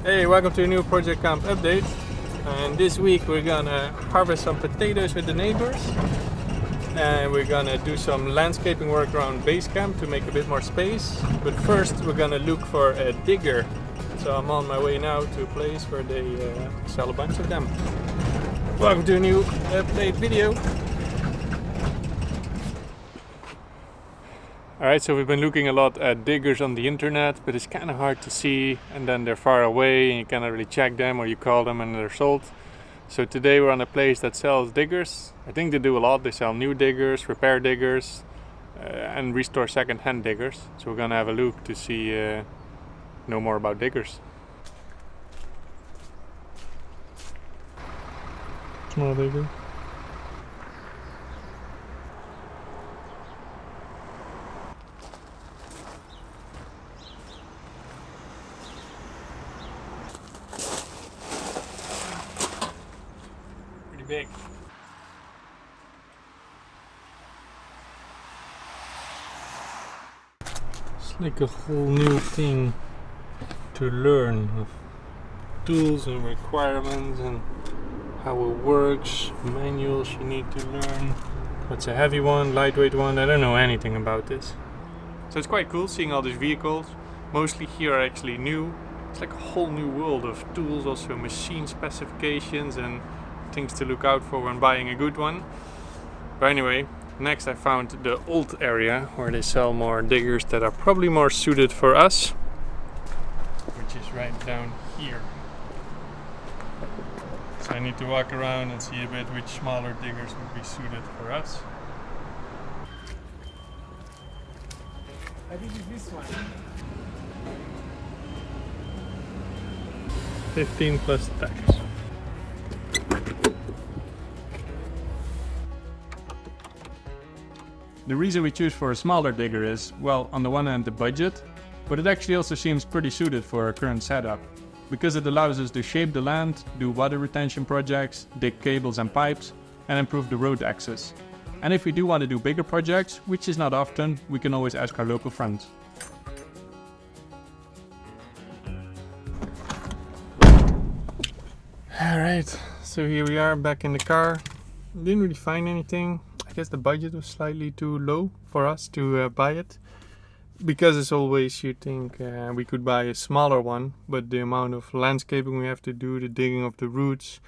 Hey, welcome to a new Project Kamp update. And this week we're gonna harvest some potatoes with the neighbors. And we're gonna do some landscaping work around base camp to make a bit more space. But first we're gonna look for a digger. So I'm on my way now to a place where they sell a bunch of them. Welcome to a new update video. Alright, so we've been looking a lot at diggers on the internet, but it's kind of hard to see, and then they're far away and you cannot really check them, or you call them and they're sold. So today we're on a place that sells diggers. I think they do a lot. They sell new diggers, repair diggers, and restore second-hand diggers. So we're gonna have a look to see, know more about diggers. Small digger. Big. It's like a whole new thing to learn of tools and requirements and how it works, manuals you need to learn. What's a heavy one, lightweight one, I don't know anything about this. So it's quite cool seeing all these vehicles. Mostly here are actually new. It's like a whole new world of tools, also machine specifications and things to look out for when buying a good one. But anyway, next I found the old area where they sell more diggers that are probably more suited for us, which is right down here. So I need to walk around and see a bit which smaller diggers would be suited for us. I think it's this one. 15 plus tax. The reason we choose for a smaller digger is, well, on the one hand the budget, but it actually also seems pretty suited for our current setup, because it allows us to shape the land, do water retention projects, dig cables and pipes, and improve the road access. And if we do want to do bigger projects, which is not often, we can always ask our local friends. Alright, so here we are back in the car. Didn't really find anything. I guess the budget was slightly too low for us to buy it. Because as always you think we could buy a smaller one, but the amount of landscaping we have to do, the digging of the roots,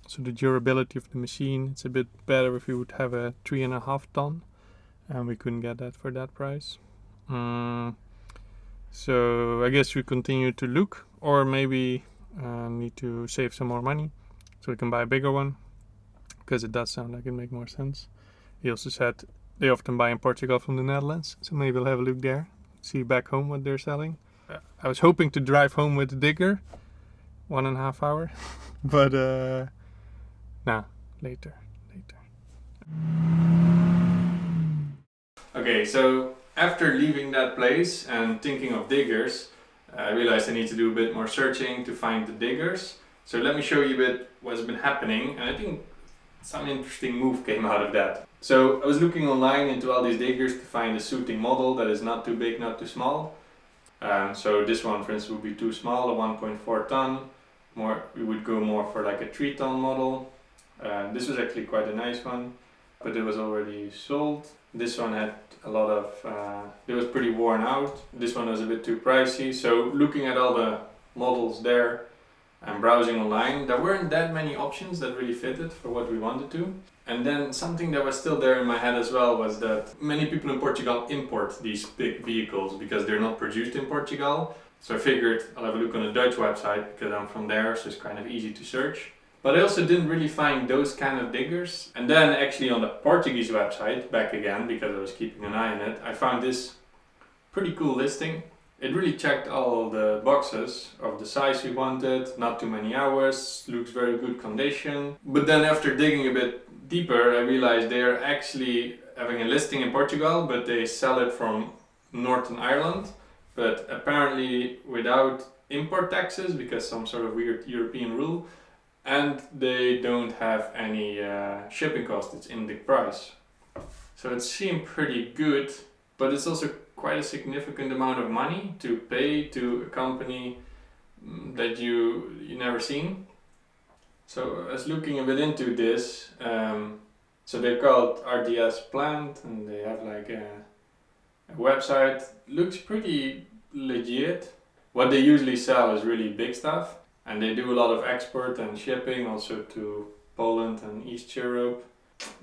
so the durability of the machine, it's a bit better if we would have a 3.5 ton, and we couldn't get that for that price. So I guess we continue to look, or maybe need to save some more money so we can buy a bigger one, because it does sound like it makes more sense. He also said they often buy in Portugal from the Netherlands, so maybe we'll have a look there, see back home what they're selling. I was hoping to drive home with the digger, 1.5 hour, but nah, later. Okay, so after leaving that place and thinking of diggers, I realized I need to do a bit more searching to find the diggers. So let me show you a bit what's been happening, and I think some interesting move came out of that. So I was looking online into all these diggers to find a suiting model that is not too big, not too small. So this one, for instance, would be too small, a 1.4 ton. We would go more for like a 3 ton model. This was actually quite a nice one, but it was already sold. This one had a lot of, it was pretty worn out. This one was a bit too pricey. So looking at all the models there and browsing online, there weren't that many options that really fitted for what we wanted to. And then something that was still there in my head as well was that many people in Portugal import these big vehicles because they're not produced in Portugal. So I figured I'll have a look on the Dutch website because I'm from there, so it's kind of easy to search. But I also didn't really find those kind of diggers. And then actually on the Portuguese website, back again, because I was keeping an eye on it, I found this pretty cool listing. It really checked all the boxes of the size we wanted, not too many hours, looks very good condition. But then after digging a bit deeper, I realized they're actually having a listing in Portugal, but they sell it from Northern Ireland, but apparently without import taxes because some sort of weird European rule, and they don't have any shipping cost, it's in the price. So it seemed pretty good, but it's also quite a significant amount of money to pay to a company that you never seen. So I was looking a bit into this. So they're called RDS Plant, and they have like a website. Looks pretty legit. What they usually sell is really big stuff, and they do a lot of export and shipping also to Poland and East Europe.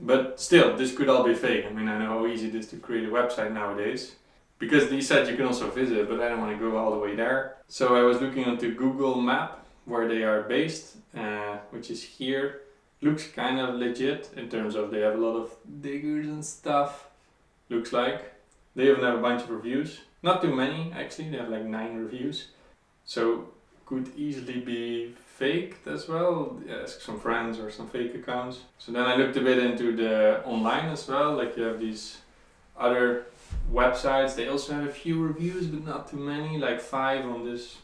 But still, this could all be fake. I mean, I know how easy it is to create a website nowadays. Because they said you can also visit, but I don't want to go all the way there. So I was looking onto Google Map, where they are based, which is here. Looks kind of legit in terms of they have a lot of diggers and stuff. Looks like. They even have a bunch of reviews. Not too many, actually. They have like 9 reviews. So could easily be faked as well. Ask some friends or some fake accounts. So then I looked a bit into the online as well. Like you have these other websites. They also have a few reviews, but not too many. Like 5 on this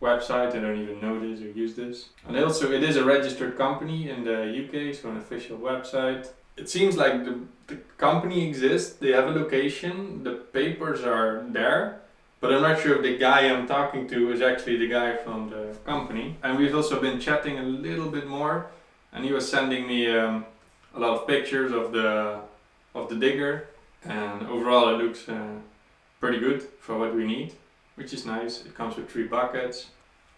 website. I don't even know this or use this. And also it is a registered company in the UK, so an official website. It seems like the company exists, they have a location, the papers are there, but I'm not sure if the guy I'm talking to is actually the guy from the company. And we've also been chatting a little bit more, and he was sending me a lot of pictures of the digger, and overall it looks pretty good for what we need, which is nice. It comes with 3 buckets.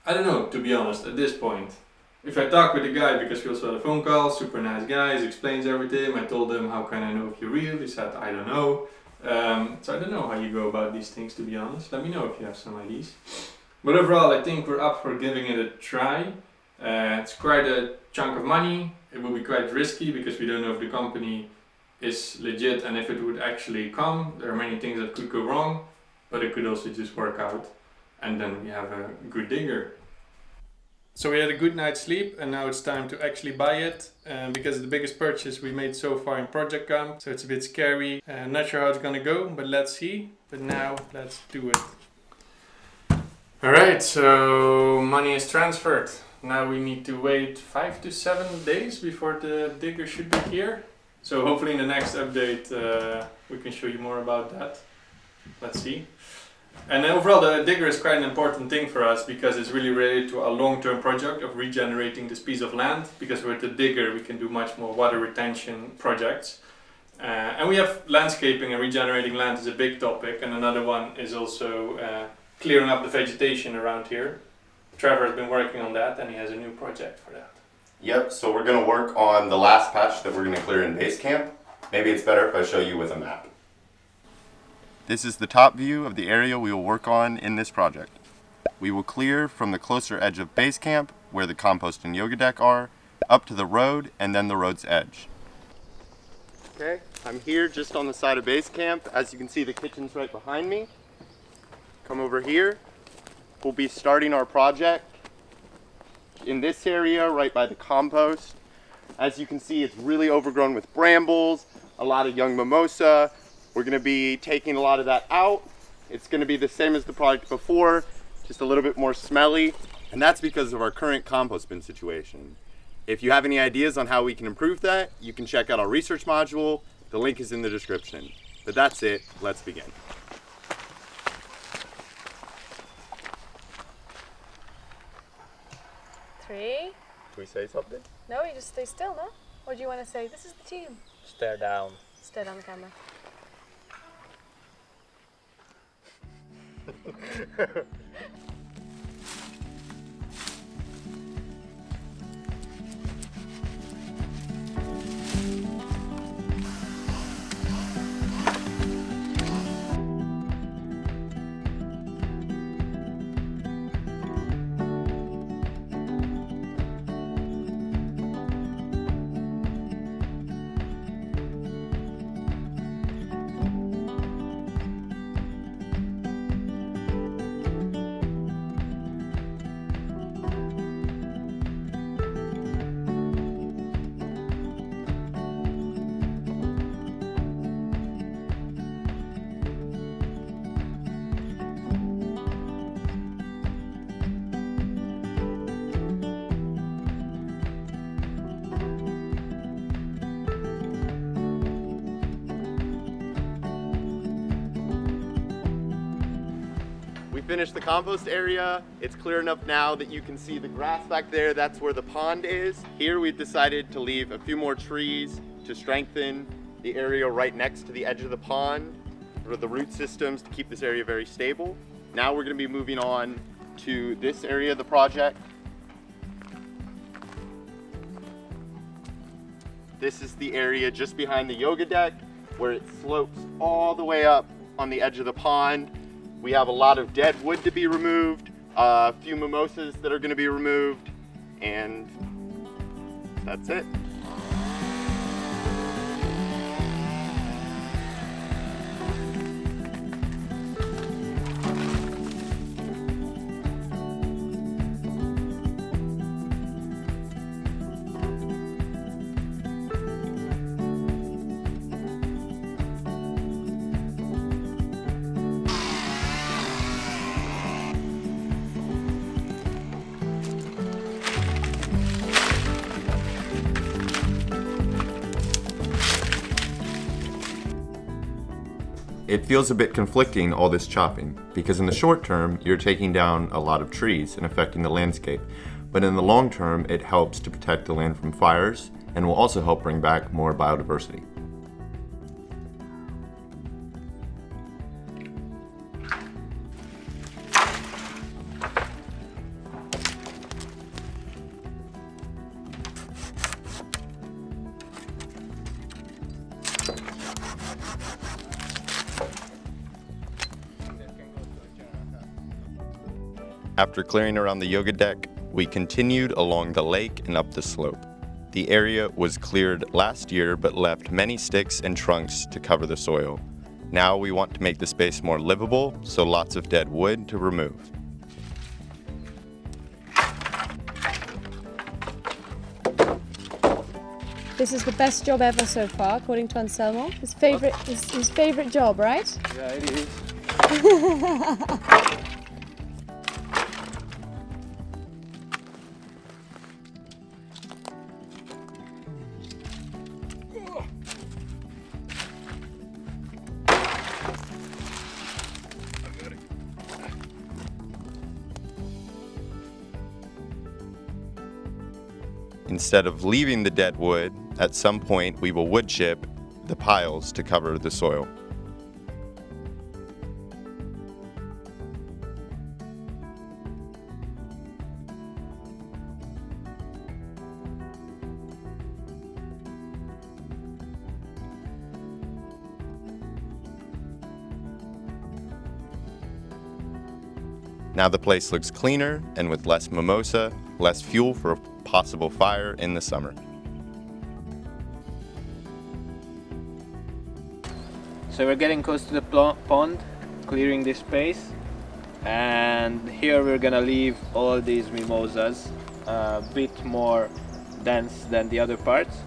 I don't know, to be honest, at this point. If I talk with the guy, because we also had a phone call, super nice guy, he explains everything. I told him, how can I know if you're real? He said, I don't know. So I don't know how you go about these things, to be honest. Let me know if you have some ideas. But overall, I think we're up for giving it a try. It's quite a chunk of money. It will be quite risky because we don't know if the company is legit and if it would actually come. There are many things that could go wrong, but it could also just work out. And then we have a good digger. So we had a good night's sleep, and now it's time to actually buy it, because it's the biggest purchase we made so far in Project Kamp. So it's a bit scary. Not sure how it's gonna go, but let's see. But now let's do it. Alright, so money is transferred. Now we need to wait 5 to 7 days before the digger should be here. So hopefully in the next update we can show you more about that. Let's see. And overall, the digger is quite an important thing for us because it's really related to our long-term project of regenerating this piece of land. Because with the digger we can do much more water retention projects. And we have landscaping and regenerating land is a big topic, and another one is also clearing up the vegetation around here. Trevor has been working on that, and he has a new project for that. Yep, so we're going to work on the last patch that we're going to clear in base camp. Maybe it's better if I show you with a map. This is the top view of the area we will work on in this project. We will clear from the closer edge of base camp, where the compost and yoga deck are, up to the road and then the road's edge. Okay, I'm here just on the side of base camp. As you can see, the kitchen's right behind me. Come over here. We'll be starting our project in this area right by the compost. As you can see, it's really overgrown with brambles, a lot of young mimosa. We're going to be taking a lot of that out. It's going to be the same as the product before, just a little bit more smelly, and that's because of our current compost bin situation. If you have any ideas on how we can improve that, you can check out our research module. The link is in the description. But that's it. Let's begin. Three. Can we say something? No, you just stay still, no? Or do you want to say, this is the team? Stare down. Stare down the camera. finished the compost area. It's clear enough now that you can see the grass back there. That's where the pond is. Here we've decided to leave a few more trees to strengthen the area right next to the edge of the pond for the root systems to keep this area very stable. Now we're going to be moving on to this area of the project. This is the area just behind the yoga deck where it slopes all the way up on the edge of the pond. We have a lot of dead wood to be removed, a few mimosas that are going to be removed, and that's it. It feels a bit conflicting, all this chopping, because in the short term, you're taking down a lot of trees and affecting the landscape. But in the long term, it helps to protect the land from fires and will also help bring back more biodiversity. After clearing around the yoga deck, we continued along the lake and up the slope. The area was cleared last year but left many sticks and trunks to cover the soil. Now we want to make the space more livable, so lots of dead wood to remove. This is the best job ever so far, according to Anselmo. His favorite job, right? Yeah, it is. Instead of leaving the dead wood, at some point we will wood chip the piles to cover the soil. Now the place looks cleaner and with less mimosa, less fuel for a possible fire in the summer. So we're getting close to the pond, clearing this space, and here we're gonna leave all these mimosas a bit more dense than the other parts,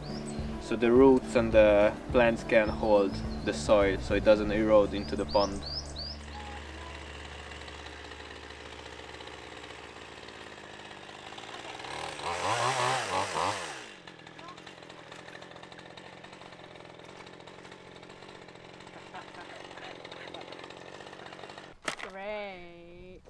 so the roots and the plants can hold the soil so it doesn't erode into the pond. Great.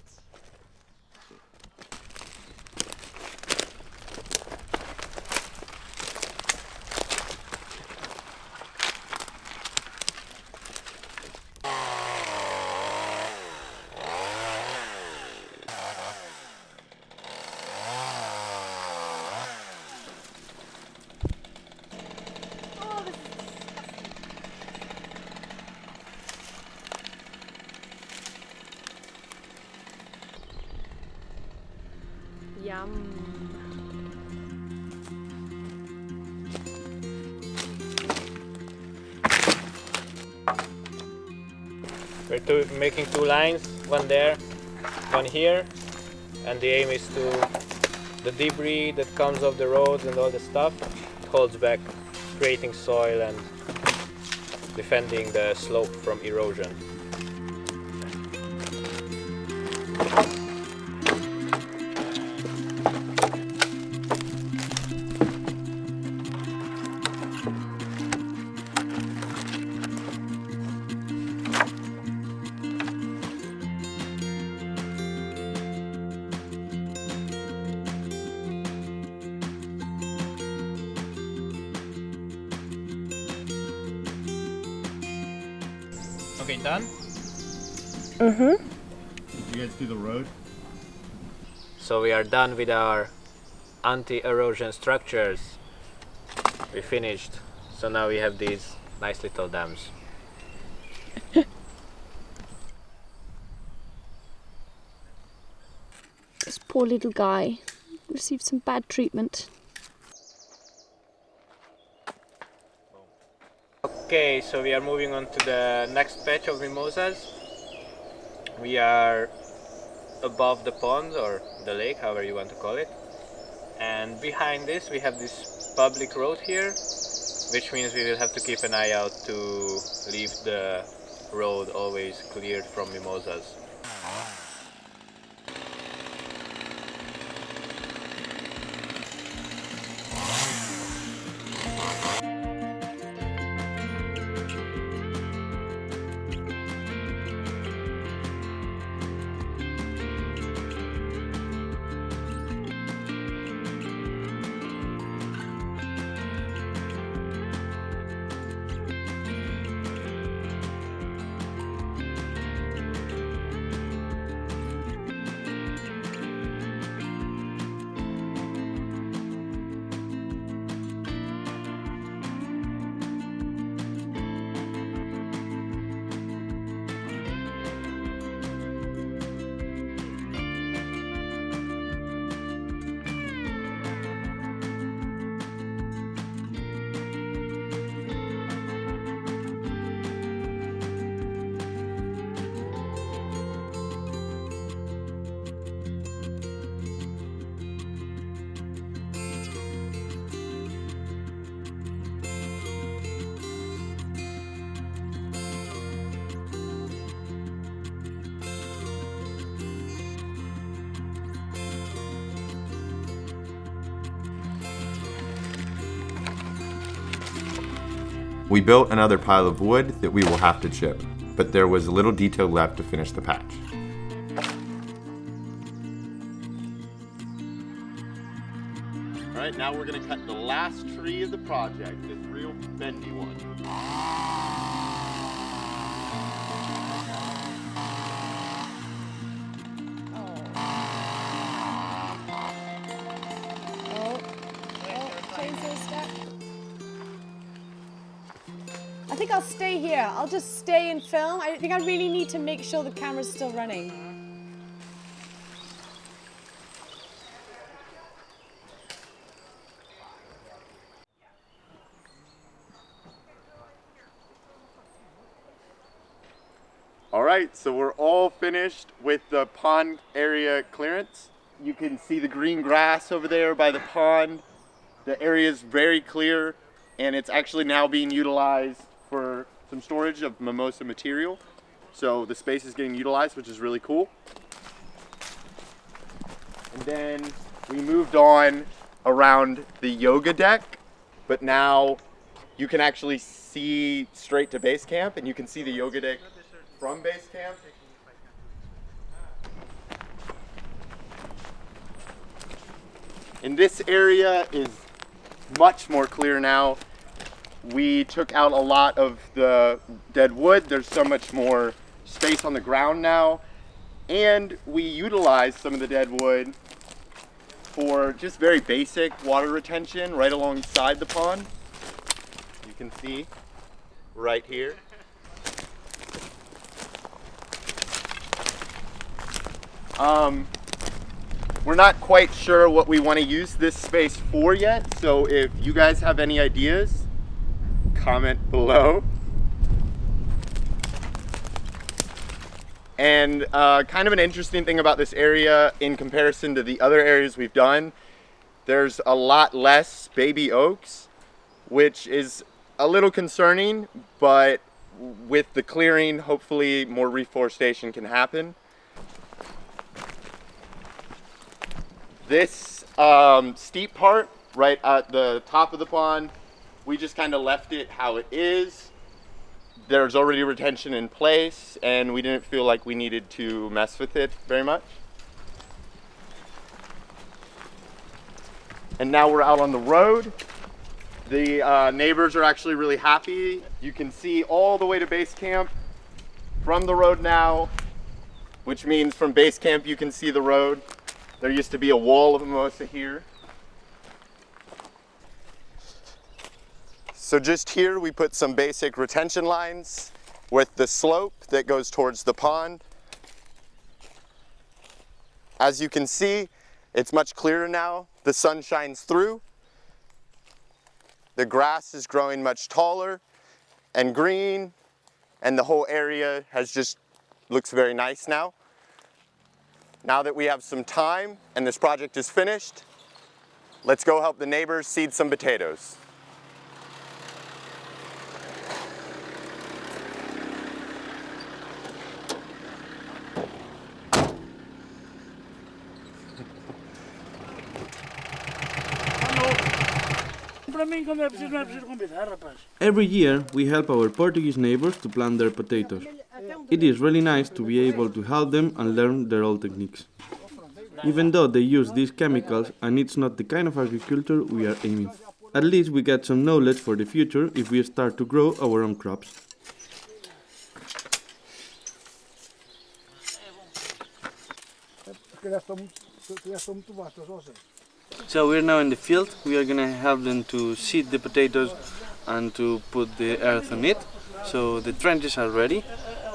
Yum. We're making two lines, one there, one here, and the aim is to the debris that comes off the roads and all the stuff, it holds back, creating soil and defending the slope from erosion. Okay, done? Mm-hmm. You guys do the road? So we are done with our anti-erosion structures. We finished. So now we have these nice little dams. This poor little guy received some bad treatment. Okay, so we are moving on to the next patch of mimosas. We are above the pond or the lake, however you want to call it. And behind this we have this public road here, which means we will have to keep an eye out to leave the road always cleared from mimosas. We built another pile of wood that we will have to chip, but there was a little detail left to finish the patch. All right, now we're gonna cut the last tree of the project, this real bendy one. Chainsaw step. I think I'll stay here. I'll just stay and film. I think I really need to make sure the camera's still running. All right, so we're all finished with the pond area clearance. You can see the green grass over there by the pond. The area is very clear, and it's actually now being utilized for some storage of mimosa material. So the space is getting utilized, which is really cool. And then we moved on around the yoga deck, but now you can actually see straight to base camp, and you can see the yoga deck from base camp. And this area is much more clear now. We took out a lot of the dead wood. There's so much more space on the ground now. And we utilized some of the dead wood for just very basic water retention right alongside the pond. You can see right here. We're not quite sure what we want to use this space for yet, so if you guys have any ideas, comment below. And kind of an interesting thing about this area in comparison to the other areas we've done, there's a lot less baby oaks, which is a little concerning, but with the clearing, hopefully more reforestation can happen. This steep part right at the top of the pond, we just kind of left it how it is. There's already retention in place, and we didn't feel like we needed to mess with it very much. And now we're out on the road. The neighbors are actually really happy. You can see all the way to base camp. from the road now, which means from base camp you can see the road. There used to be a wall of mimosa here. So just here we put some basic retention lines with the slope that goes towards the pond. As you can see, it's much clearer now. The sun shines through. The grass is growing much taller and green, and the whole area looks very nice now. Now that we have some time and this project is finished, let's go help the neighbors seed some potatoes. Every year, we help our Portuguese neighbors to plant their potatoes. It is really nice to be able to help them and learn their old techniques. Even though they use these chemicals and it's not the kind of agriculture we are aiming for. At least we get some knowledge for the future if we start to grow our own crops. So we're now in the field. We are gonna help them to seed the potatoes and to put the earth on it. So the trenches are ready,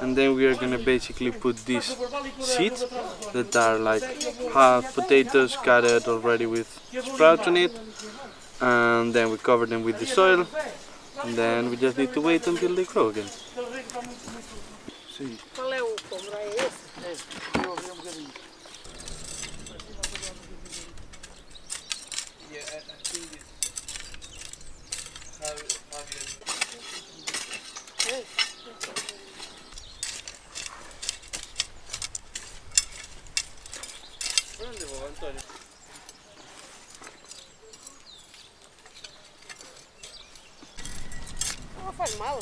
and then we are gonna basically put these seeds that are like half potatoes cut already with sprouts on it, and then we cover them with the soil, and then we just need to wait until they grow again. Não faz mal,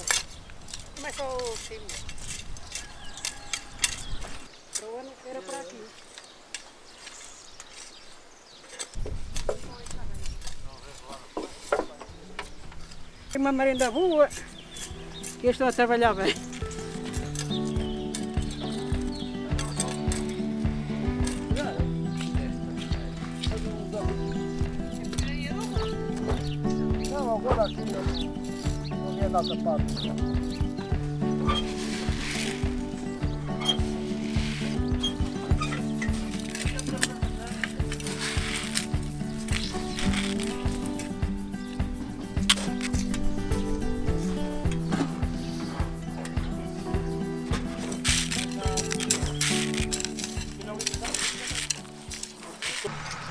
mas só o filho. Então era por aqui. Tem uma merenda boa, que eu estou a trabalhar bem. Não, agora aqui não é nada parte.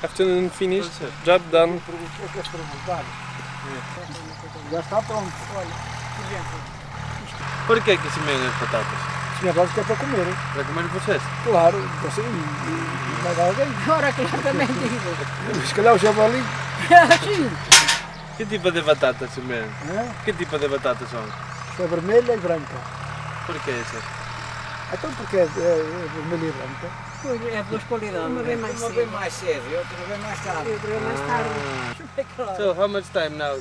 Afternoon finished, job done. Já está pronto. Olha, Por que se menem as batatas? esse negócio que é para comer, hein? Para comer vocês? Claro, você e mais alguém. Agora que eu também digo. Se calhar o javali. Sim. Que tipo de batata se menem? Né? Que tipo de batatas são? É vermelha e branca. Por que essas? Então porque é vermelha e branca? Pois é duas qualidades. Uma vez mais cedo. e outra vez mais tarde. Outra vez mais tarde. So how much time now?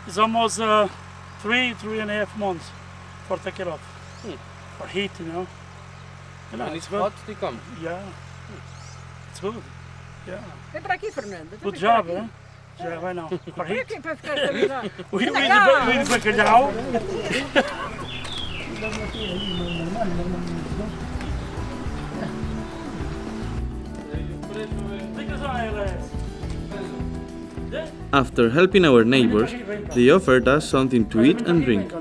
It's almost 3.5 months for take it off. For heat, you know. And it's hot to come. Yeah. It's good. Yeah. Vem para aqui, Fernando. Good job, eh? Yeah, right now. For heat. Aqui para ficar estabilizado. We the bacalhau. After helping our neighbors, they offered us something to eat and drink.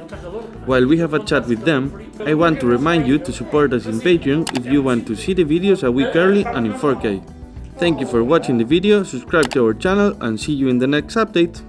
While we have a chat with them, I want to remind you to support us in Patreon if you want to see the videos a week early and in 4K. Thank you for watching the video, subscribe to our channel and see you in the next update.